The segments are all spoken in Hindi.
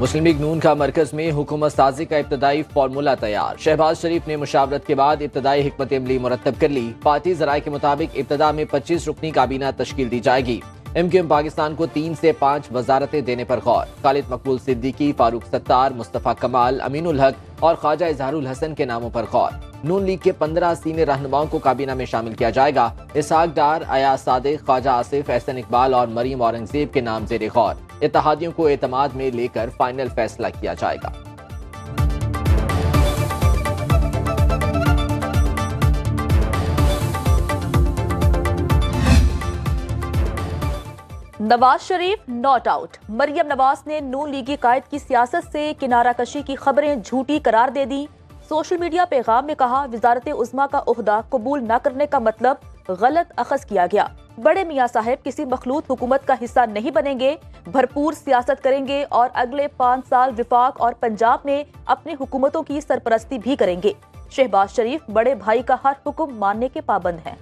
मुस्लिम लीग नून का मरकज में हुकूमत साजी का इब्तदाई फार्मूला तैयार। शहबाज शरीफ ने मुशावरत के बाद इब्तदाई हिकमत अमली मुरतब कर ली। पार्टी ज़राए के मुताबिक इब्तदा में 25 रुकनी काबीना तश्कील दी जाएगी। MQM पाकिस्तान को 3 से 5 वजारतें देने पर गौर। खालिद मकबूल सिद्दीकी, फारूक सत्तार, मुस्तफ़ा कमाल, अमीनुल हक और ख्वाजा इजहारुल हसन के नामों पर गौर। नून लीग के 15 सीनियर रहनुमाओं को काबीना में शामिल किया जाएगा। इसहाक डार, अयाज सादिक, ख्वाजा आसिफ, एहसन इकबाल और मरीम औरंगजेब के नाम ज़ेरे गौर। इत्तेहादियों को एतमाद में लेकर फाइनल फैसला किया जाएगा। Nawaz Sharif not out. मरियम नवाज ने नून लीगी कायद की सियासत से किनारा कशी की खबरें झूठी करार दे दी। सोशल मीडिया पैगाम में कहा, वजारत उज़्मा का ओहदा कबूल न करने का मतलब गलत अखज़ किया गया। बड़े मियाँ साहब किसी मखलूत हुकूमत का हिस्सा नहीं बनेंगे, भरपूर सियासत करेंगे और अगले 5 साल विफाक और पंजाब में अपनी हुकूमतों की सरपरस्ती भी करेंगे। शहबाज शरीफ बड़े भाई का हर हुक्म मानने के पाबंद हैं।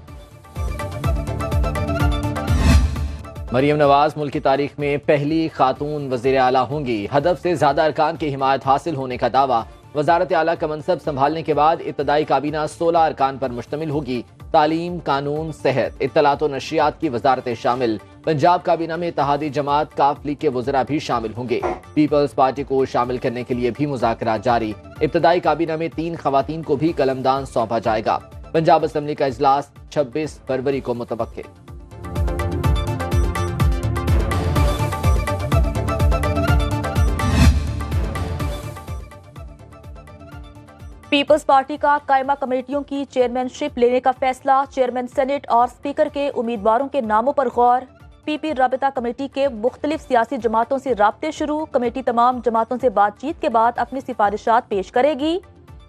मरियम नवाज मुल्क की तारीख में पहली खातून वज़ीर आला होंगी। हदफ से ज्यादा अरकान की हिमायत हासिल होने का दावा। वजारत आला का मनसब संभालने के बाद इब्तदाई काबीना 16 अरकान पर मुश्तमिल होगी। तालीम, कानून, सेहत, इत्तलात और नशियात की वजारतें शामिल। पंजाब काबीना में इत्तेहादी जमात काफ लीग के वज़रा भी शामिल होंगे। पीपल्स पार्टी को शामिल करने के लिए भी मुज़ाकरात जारी। इब्तदाई काबीना में 3 खवातीन को भी कलमदान सौंपा जाएगा। पंजाब असम्बली का इजलास 26 फरवरी को मुतवक्के। पीपल्स पार्टी का कायमा कमेटियों की चेयरमैनशिप लेने का फैसला। चेयरमैन सेनेट और स्पीकर के उम्मीदवारों के नामों पर गौर। पीपी राबिता कमेटी के मुख्तलिफ सियासी जमातों से राब्ते शुरू। कमेटी तमाम जमातों से बातचीत के बाद अपनी सिफारिशात पेश करेगी।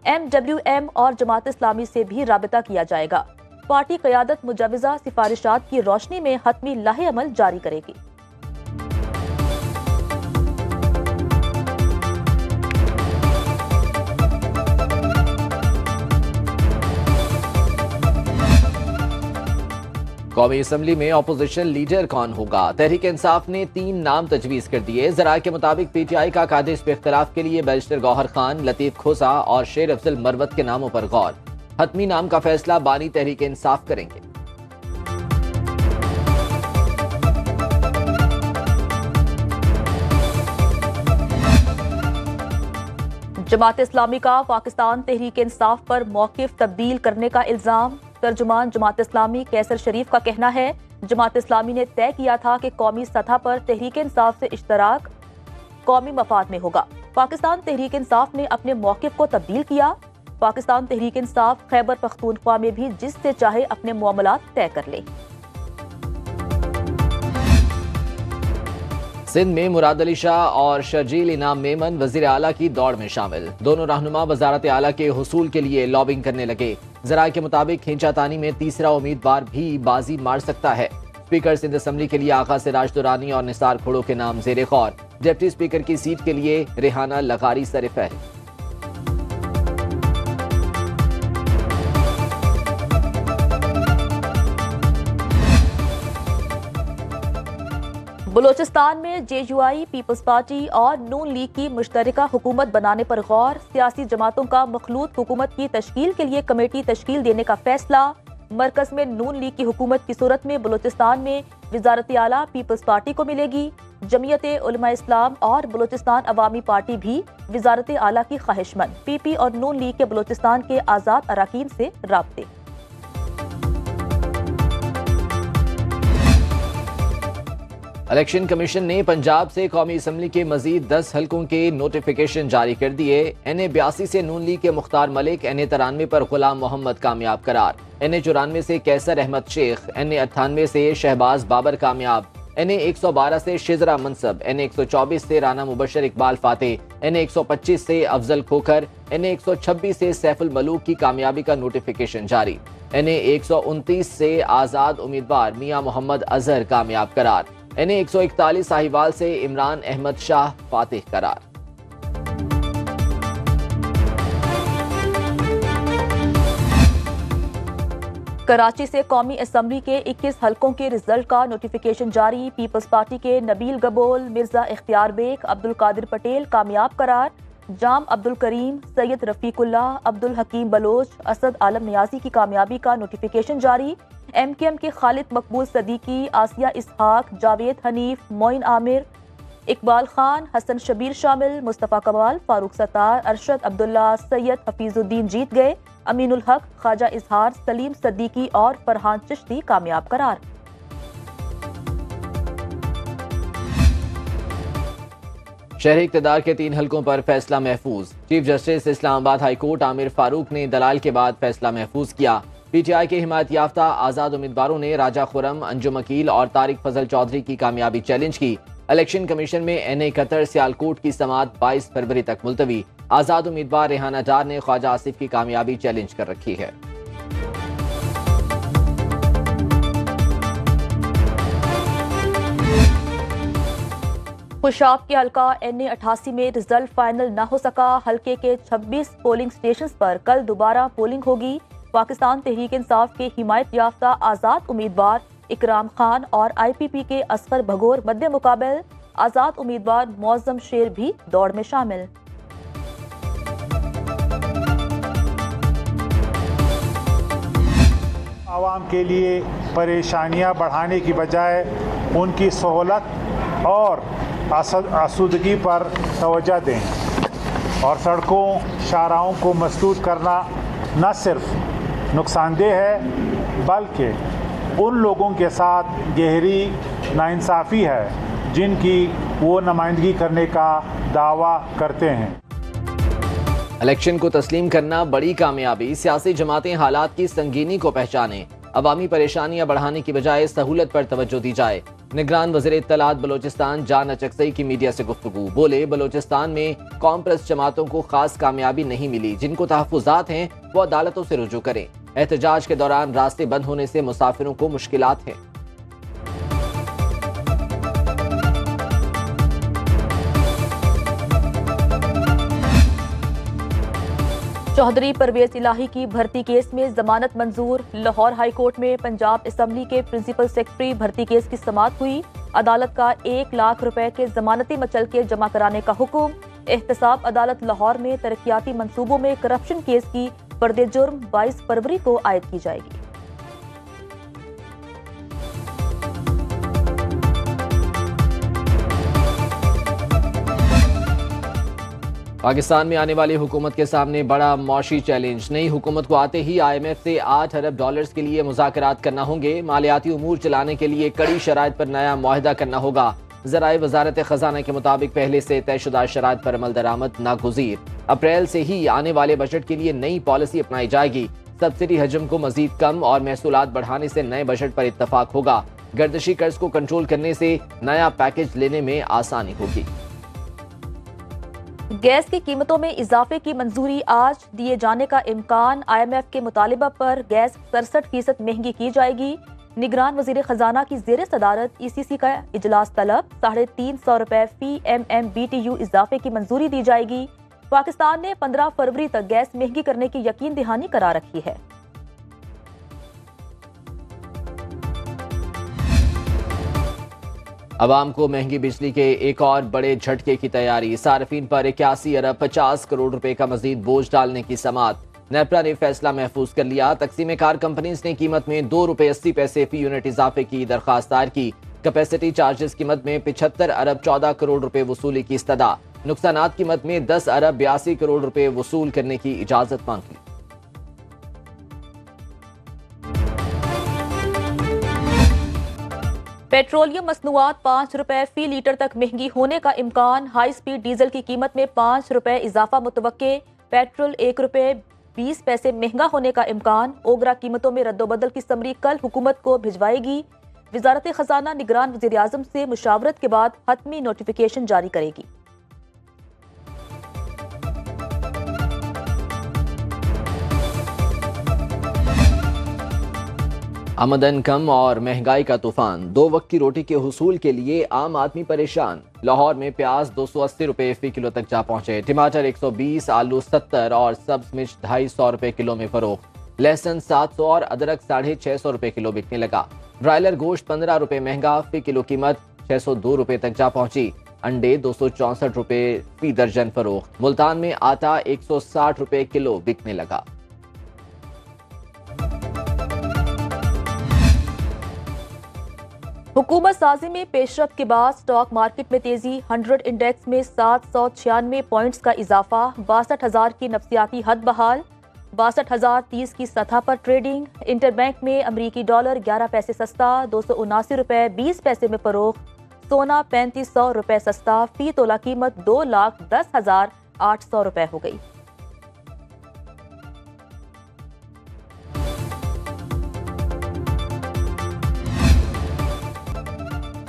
MWM और जमात इस्लामी से भी राबिता किया जाएगा। पार्टी क़यादत मुजवज़ा सिफारिशात की रोशनी में हतमी लाहे अमल जारी करेगी। कौमी असम्बली में अपोजिशन लीडर कौन होगा? तहरीक इंसाफ ने 3 नाम तजवीज कर दिए। ज़राए के मुताबिक PTI का कादिश पे इख्तलाफ के लिए बैरिस्टर गौहर खान, लतीफ खोसा और शेर अफजल मरवत के नामों पर गौर। हतमी नाम का फैसला बानी तहरीक इंसाफ करेंगे। जमात इस्लामी का पाकिस्तान तहरीक इंसाफ पर मौकिफ तब्दील करने का इल्जाम। तर्जुमान जमात इस्लामी कैसर शरीफ का कहना है, जमात इस्लामी ने तय किया था कि कौमी सतह पर तहरीक इंसाफ से इश्तराक कौमी मफाद में होगा। पाकिस्तान तहरीक इंसाफ ने अपने मौकिफ को तब्दील किया। पाकिस्तान तहरीक इंसाफ खैबर पख्तूनख्वा में भी जिससे चाहे अपने मामलात तय कर ले। सिंध में मुराद अली शाह और शर्जील इनाम मेमन वजीर आला की दौड़ में शामिल। दोनों रहनुमा वजारत आला के हुसूल के लिए लॉबिंग करने लगे। ज़राए के मुताबिक खींचातानी में तीसरा उम्मीदवार भी बाजी मार सकता है। स्पीकर सिंध असम्बली के लिए आगा सिराज दुरानी और निसार खोड़ो के नाम ज़ेरे गौर। डिप्टी स्पीकर की सीट के लिए रेहाना लगारी सर-ए-फहरिस्त। बलोचिस्तान में JUI, पीपल्स पार्टी और नून लीग की मुश्तरका हुकूमत बनाने पर गौर। सियासी जमातों का मखलूत हुकूमत की तश्कील के लिए कमेटी तश्कील देने का फैसला। मरकज में नून लीग की हुकूमत की सूरत में बलोचिस्तान में वजारत आला पीपल्स पार्टी को मिलेगी। जमीयत उलमा इस्लाम और बलोचिस्तान अवामी पार्टी भी वजारत आला की ख्वाहिशमंद। PP और नून लीग के बलोचिस्तान के आज़ाद अराकीन से राब्ते। इलेक्शन कमीशन ने पंजाब से कौमी असम्बली के मजीद 10 हलकों के नोटिफिकेशन जारी कर दिए। NA 82 से नून लीग के मुख्तार मलिक, NA 93 पर गुलाम मोहम्मद कामयाब करार। NA 94 से कैसर अहमद शेख, NA 98 से शहबाज बाबर कामयाब, NA 112 से शिजरा मनसब, NA 124 से राना मुबशर इकबाल फातेह, NA 125 से अफजल खोखर, NA 126 से सैफुल मलूक की कामयाबी का नोटिफिकेशन जारी। NA 129 से आज़ाद उम्मीदवार मियां मोहम्मद अजहर कामयाब करार। NA 141 साहिवाल से इमरान अहमद शाह फातिह करार। कराची से कौमी असम्बली के 21 हलकों के रिजल्ट का नोटिफिकेशन जारी। पीपल्स पार्टी के नबील गबोल, मिर्जा इख्तियार बेग, अब्दुल कादिर पटेल कामयाब करार। जाम अब्दुल करीम, सैयद रफीकुल्लाह, अब्दुल हकीम बलोच, असद आलम नियाजी की कामयाबी का नोटिफिकेशन जारी। MKM के खालिद मकबूल सदीकी, आसिया इसहाक, जावेद हनीफ, मोइन आमिर, इकबाल खान, हसन शबीर शामिल। मुस्तफ़ा कमाल, फारूक सत्तार, अरशद अब्दुल्ला, सैयद हफीजुद्दीन जीत गए। अमीनुल हक, ख्वाजा इजहार, सलीम सद्दीकी और फरहान चिश्ती कामयाब करार। शहरी इक़्तिदार के 3 हलकों पर फैसला महफूज। Chief justice Islamabad high court Aamir Farooq ने दलाल के बाद फैसला महफूज किया। PTI के हिमायत याफ्ता आज़ाद उम्मीदवारों ने राजा खुरम, अंजुम अकील और तारिक फजल चौधरी की कामयाबी चैलेंज की। इलेक्शन कमीशन में NA कतर सियालकोट की समाअत 22 फरवरी तक मुलतवी। आज़ाद उम्मीदवार रेहाना डार ने ख्वाजा आसिफ की कामयाबी चैलेंज कर रखी है। खुशाब के हल्का NA 88 में रिजल्ट फाइनल न हो सका। हल्के के 26 पोलिंग स्टेशन पर कल दोबारा पोलिंग होगी। पाकिस्तान तहरीक इंसाफ के हिमायत याफ्ता आज़ाद उम्मीदवार इकराम खान और IPP के असगर भगोर मद्दे मुकाबल। आज़ाद उम्मीदवार मौज़म शेर भी दौड़ में शामिल। आवाम के लिए परेशानियां बढ़ाने की बजाय उनकी सहूलत और आसूदगी पर तवज्जो दें और सड़कों शाहराहों को मसदूद करना न सिर्फ नुकसानदेह है बल्कि उन लोगों के साथ गहरी नाइंसाफ़ी है जिनकी वो नुमाइंदगी करने का दावा करते हैं। इलेक्शन को तस्लीम करना बड़ी कामयाबी। सियासी जमातें हालात की संगीनी को पहचानें। अवामी परेशानियां बढ़ाने की बजाय सहूलत पर तवज्जो दी जाए। निगरान वज़ीर इत्तलात बलोचिस्तान जान अचकसई की मीडिया से गुफ्तगू। बोले, बलोचिस्तान में कौम परस्त जमातों को खास कामयाबी नहीं मिली। जिनको तहफ़्फ़ुज़ात हैं वो अदालतों से रुजू करें। एहतजाज के दौरान रास्ते बंद होने से मुसाफिरों को मुश्किलात हैं। चौधरी परवेज इलाही की भर्ती केस में जमानत मंजूर। लाहौर हाई कोर्ट में पंजाब असम्बली के प्रिंसिपल सेक्रेटरी भर्ती केस की समाअत हुई। अदालत का 1 लाख रुपए के जमानती मचलके जमा कराने का हुक्म। एहतसाब अदालत लाहौर में तरक्याती मंसूबों में करप्शन केस की पर्दे जुर्म 22 फरवरी को आयद की जाएगी। पाकिस्तान में आने वाली हुकूमत के सामने बड़ा मौशी चैलेंज। नई हुकूमत को आते ही IMF से $8 अरब के लिए मुज़ाकरात करना होंगे। मालियाती उमूर चलाने के लिए कड़ी शराइत पर नया मुआहिदा करना होगा। ज़राए वजारत खजाना के मुताबिक पहले से तयशुदा शराइत पर अमल दरामद नागुज़ीर। अप्रैल से ही आने वाले बजट के लिए नई पॉलिसी अपनाई जाएगी। सब्सिडी हजम को मजीद कम और महसूलात बढ़ाने से नए बजट पर इत्तफाक होगा। गर्दिशी कर्ज को कंट्रोल करने से नया पैकेज लेने में आसानी होगी। गैस की कीमतों में इजाफे की मंजूरी आज दिए जाने का इम्कान। IMF के मुतालिबा पर गैस 67% महंगी की जाएगी। निगरान वजीर खजाना की जेर सदारत ECC का इजलास तलब। 350 रुपए फी MMBTU इजाफे की मंजूरी दी जाएगी। पाकिस्तान ने 15 फरवरी तक गैस महंगी करने की यकीन दहानी करा रखी है। अवाम को महंगी बिजली के एक और बड़े झटके की तैयारी। सार्फिन पर 81 अरब 50 करोड़ रुपए का मजीद बोझ डालने की समाअत। नेपरा ने फैसला महफूज कर लिया। तकसीम कार कंपनीज ने कीमत में ₹2.80 फी यूनिट इजाफे की दरखास्त दायर की। कैपेसिटी चार्जेस कीमत में 75 अरब 14 करोड़ रुपए वसूली की इस्तदा। नुकसानात कीमत में 10 अरब 82 करोड़ रुपए वसूल करने की इजाजत मांगी। पेट्रोलियम मसनूआत 5 रुपए फी लीटर तक महंगी होने का इम्कान। हाई स्पीड डीजल की कीमत में 5 रुपए इजाफा मुतवक्के। पेट्रोल ₹1.20 महंगा होने का इम्कान। ओगरा कीमतों में रद्दोबदल की समरी कल हुकूमत को भिजवाएगी। वजारत खजाना निगरान वज़ीर आज़म से मुशावरत के बाद हतमी नोटिफिकेशन जारी करेगी। आमदन कम और महंगाई का तूफान। 2 वक्त की रोटी के हुसूल के लिए आम आदमी परेशान। लाहौर में प्याज 280 रुपए फी किलो तक जा पहुंचे। टमाटर 120, आलू 70 और सब्ज मिर्च 250 रुपए किलो में फरोख्त। लहसुन 700 और अदरक 650 रुपए किलो बिकने लगा। ब्रायलर गोश्त 15 रुपए महंगा, फी किलो कीमत 602 रुपए तक जा पहुंची। अंडे 264 रुपए फी दर्जन फरोख्त। मुल्तान में आटा 160 रुपए किलो बिकने लगा। हुकूमत साजी में पेशरफ के बाद स्टॉक मार्केट में तेजी। 100 इंडेक्स में 796 पॉइंट्स का इजाफा। 62,000 की नफसियाती हद बहाल। 62,030 की सतह पर ट्रेडिंग। इंटरबैंक में अमरीकी डॉलर 11 पैसे सस्ता, 279 रुपए 20 पैसे में फरोख्त। सोना 3500 रुपए सस्ता, फी तोला कीमत 2,10,800 रुपए हो गई।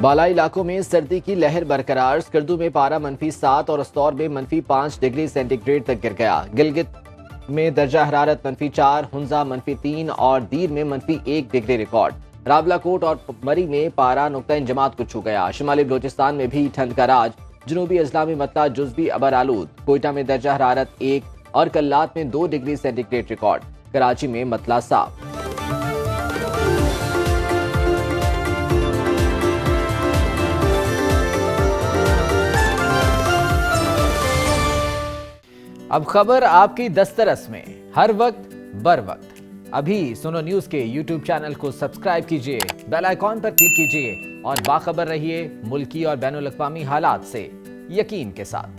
बालाई इलाकों में सर्दी की लहर बरकरार। स्कर्दू में पारा -7 और अस्तौर में -5 डिग्री सेंटीग्रेड तक गिर गया। गिलगित में दर्जा हरारत -4, हुंजा -3 और दीर में -1 डिग्री रिकॉर्ड। रावलाकोट और मरी में पारा नुक्ता इंजमात को छू गया। शिमाली बलोचिस्तान में भी ठंड का राज। जनूबी अजला में मतला जुज़वी अबर आलूद। कोयटा में दर्जा हरारत 1 और कल्लात में 2 डिग्री सेंटीग्रेड रिकॉर्ड। कराची में मतला साफ। अब खबर आपकी दस्तरस में, हर वक्त बर वक्त। अभी सुनो न्यूज के YouTube चैनल को सब्सक्राइब कीजिए, बेल आइकॉन पर क्लिक कीजिए और बाखबर रहिए मुल्की और बैनुल अक़वामी हालात से यकीन के साथ।